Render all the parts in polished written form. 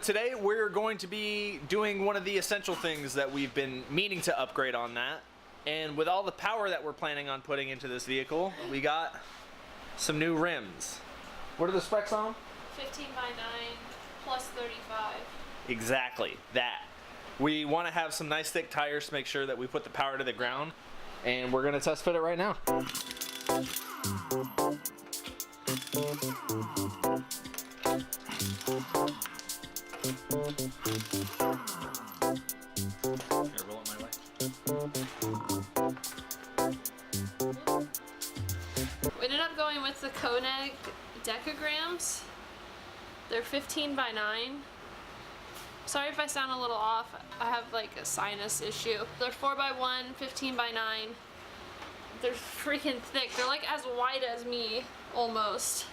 Today we're going to be doing one of the essential things that we've been meaning to upgrade on that. And with all the power that we're planning on putting into this vehicle, we got some new rims. What are the specs on them? 15x9 plus 35. Exactly, that. We want to have some nice thick tires to make sure that we put the power to the ground. And we're going to test fit it right now. Here, roll it my way. We ended up going with the Konig decograms. They're 15x9. Sorry if I sound a little off. I have like a sinus issue. They're 4x1, 15x9. They're freaking thick. They're like as wide as me, almost.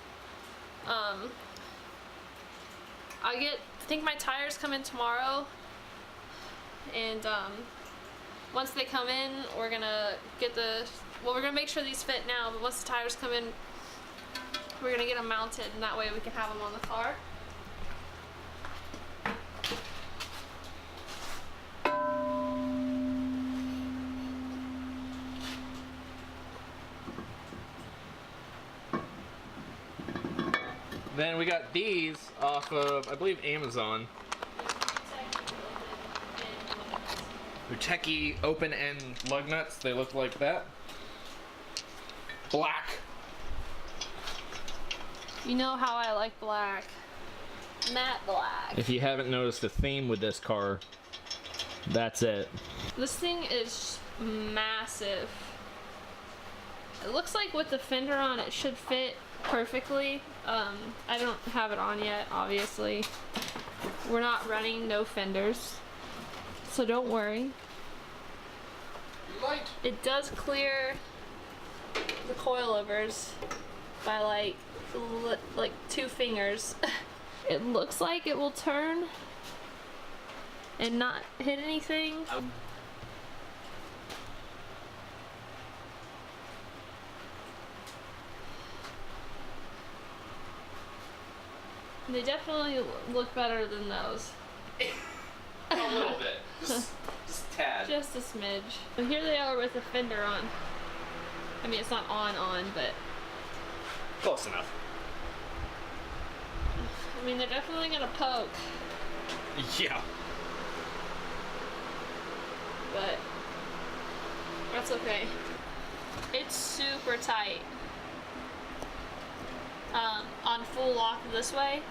I think my tires come in tomorrow, and once they come in, we're gonna we're gonna make sure these fit now, but once the tires come in, we're gonna get them mounted, and that way we can have them on the car. Then we got these off of, I believe, Amazon. They're techie open-end lug nuts. They look like that. Black. You know how I like black. Matte black. If you haven't noticed a theme with this car, that's it. This thing is massive. It looks like with the fender on, it should fit perfectly. I don't have it on yet, obviously. We're not running no fenders, so don't worry. Light. It does clear the coilovers by like 2 fingers. It looks like it will turn and not hit anything. They definitely look better than those. A little bit. Just a tad. Just a smidge. And here they are with the fender on. I mean, it's not on, but... Close enough. I mean, they're definitely gonna poke. Yeah. But... that's okay. It's super tight. On full lock this way.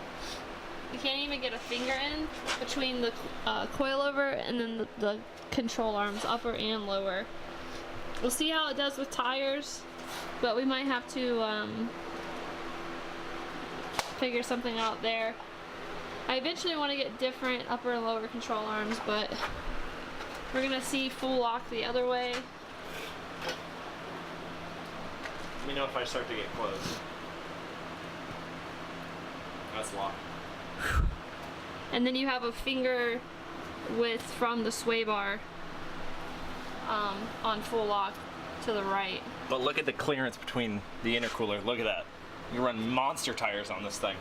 You can't even get a finger in between the coilover and then the control arms, upper and lower. We'll see how it does with tires, but we might have to figure something out there. I eventually want to get different upper and lower control arms, but we're gonna see full lock the other way. Let me know if I start to get close. That's locked. And then you have a finger width from the sway bar on full lock to the right. But look at the clearance between the intercooler. Look at that. You run monster tires on this thing.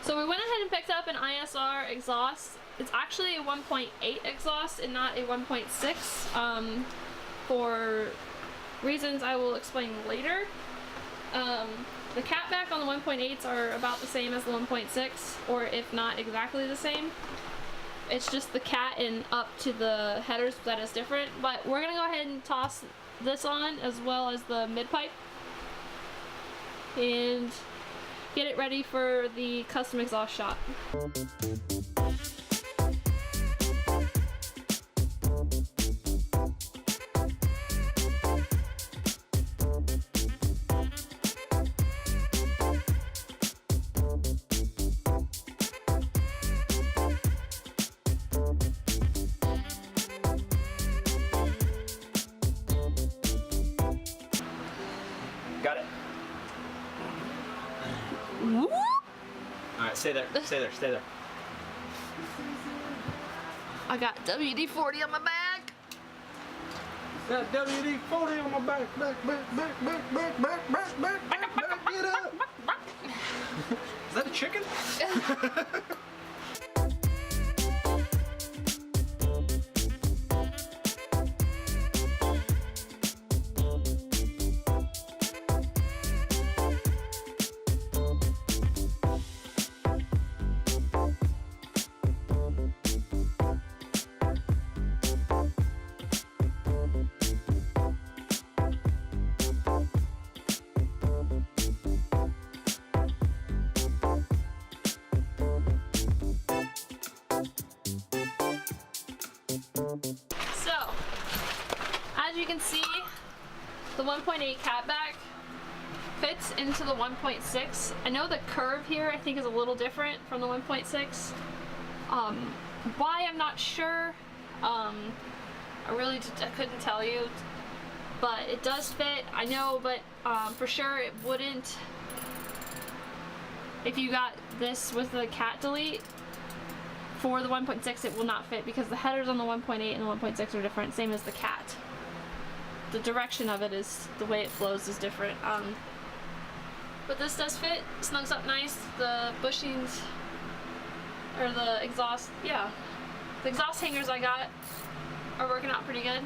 So we went ahead and picked up an ISR exhaust. It's actually a 1.8 exhaust and not a 1.6 for reasons I will explain later. The catback on the 1.8s are about the same as the 1.6, or if not exactly the same. It's just the cat and up to the headers that is different. But we're gonna go ahead and toss this on as well as the mid-pipe and get it ready for the custom exhaust shop. Got it. Alright, stay there, stay there, stay there. I got WD-40 on my back. Got WD-40 on my back, back, get up. Is that a chicken? So, as you can see, the 1.8 catback fits into the 1.6. I know the curve here I think is a little different from the 1.6. Why, I'm not sure. I couldn't tell you, but it does fit. I know, but for sure it wouldn't. If you got this with the cat delete for the 1.6, it will not fit because the headers on the 1.8 and the 1.6 are different, same as the cat. The direction of it is, the way it flows is different. But this does fit, snugs up nice. The bushings, or the exhaust, yeah. The exhaust hangers I got are working out pretty good.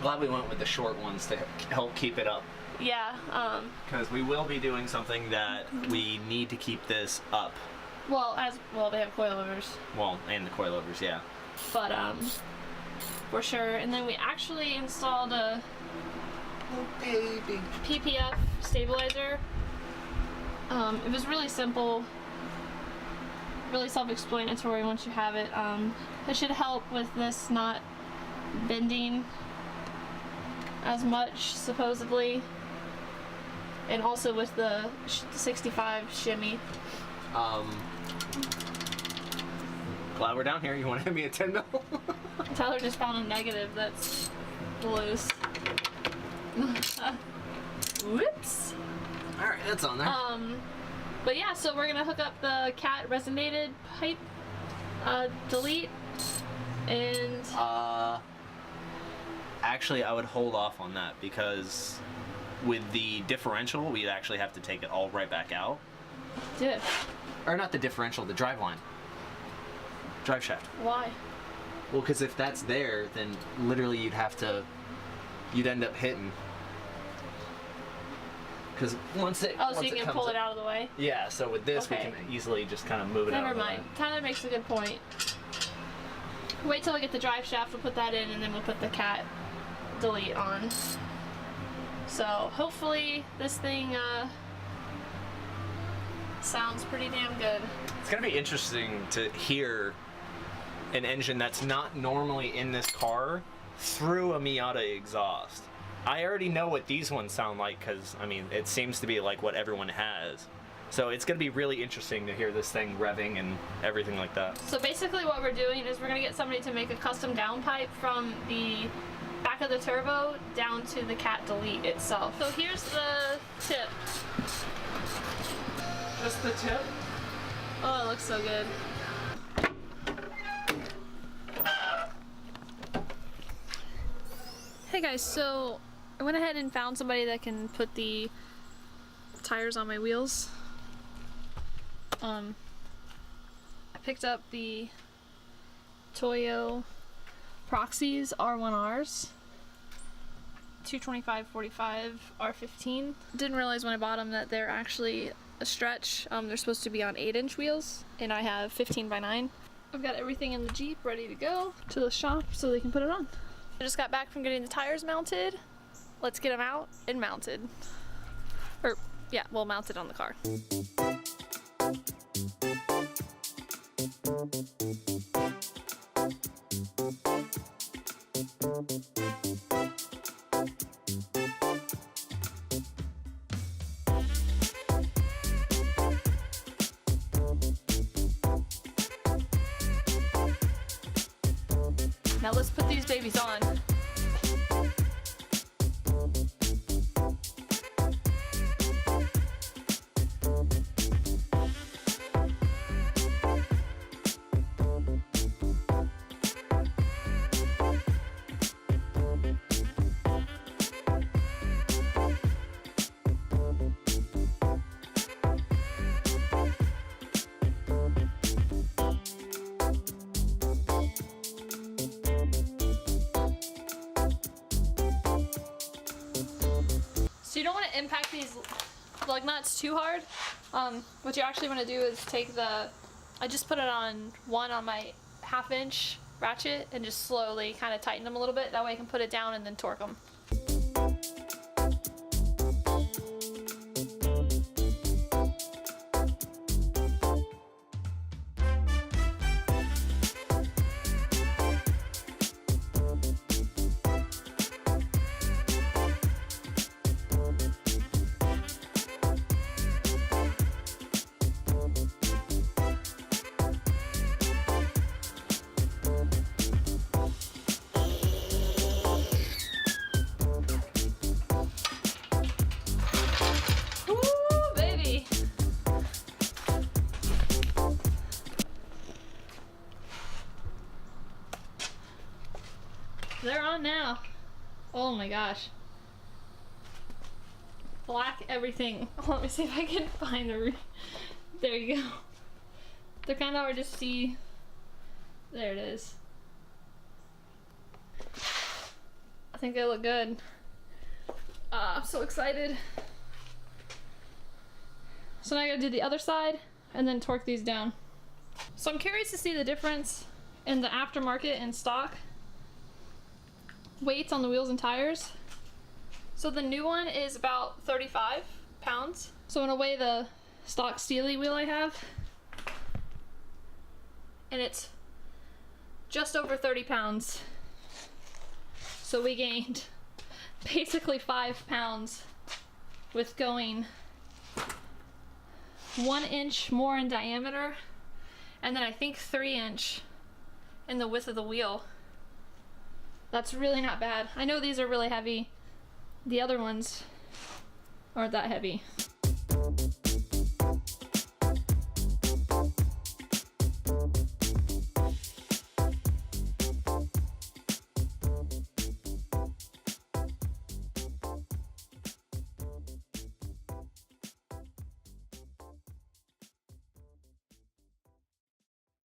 Glad we went with the short ones to help keep it up. Yeah. Because we will be doing something that we need to keep this up. Well, they have coilovers. Well, and the coilovers, yeah. But, for sure. And then we actually installed a PPF stabilizer. It was really simple, really self-explanatory once you have it. It should help with this not bending as much, supposedly, and also with the 65 shimmy. Glad we're down here. You want to hand me a 10 mil? Tyler just found a negative that's loose. Whoops. All right, that's on there. But yeah, so we're gonna hook up the cat resonated pipe delete, and actually I would hold off on that because with the differential we'd actually have to take it all right back out. do it. Or not the differential, the drive line. Drive shaft. Why? Well, because if that's there, then literally you'd end up hitting. Because once it so you can pull it out of the way? Yeah, so with this we can easily just kind of move it out. Never mind. Tyler makes a good point. Wait till we get the drive shaft, we'll put that in, and then we'll put the cat delete on. So hopefully this thing sounds pretty damn good. It's gonna be interesting to hear an engine that's not normally in this car through a Miata exhaust. I already know what these ones sound like because, I mean, it seems to be like what everyone has. So it's going to be really interesting to hear this thing revving and everything like that. So basically what we're doing is we're going to get somebody to make a custom downpipe from the back of the turbo down to the cat delete itself. So here's the tip. Just the tip? Oh, it looks so good. Hey guys, so I went ahead and found somebody that can put the tires on my wheels. I picked up the Toyo Proxies R1Rs, 225/45 R15. Didn't realize when I bought them that they're actually a stretch. They're supposed to be on 8-inch wheels, and I have 15/9. I've got everything in the Jeep ready to go to the shop so they can put it on. I just got back from getting the tires mounted. Let's get them out and mounted. Or, yeah, well, mounted on the car. Now let's put these babies on. So you don't want to impact these like nuts too hard. What you actually want to do is take I just put it on one on my 1/2 inch ratchet and just slowly kind of tighten them a little bit. That way I can put it down and then torque them. They're on now. Oh my gosh. Black everything. Let me see if I can find the there you go. They're kind of hard to see. There it is. I think they look good. I'm so excited. So now I gotta do the other side and then torque these down. So I'm curious to see the difference in the aftermarket and stock weights on the wheels and tires. So the new one is about 35 pounds. So I'm gonna weigh the stock Steely wheel I have, and it's just over 30 pounds. So we gained basically 5 pounds with going 1 inch more in diameter, and then I think 3 inch in the width of the wheel. That's really not bad. I know these are really heavy. The other ones aren't that heavy.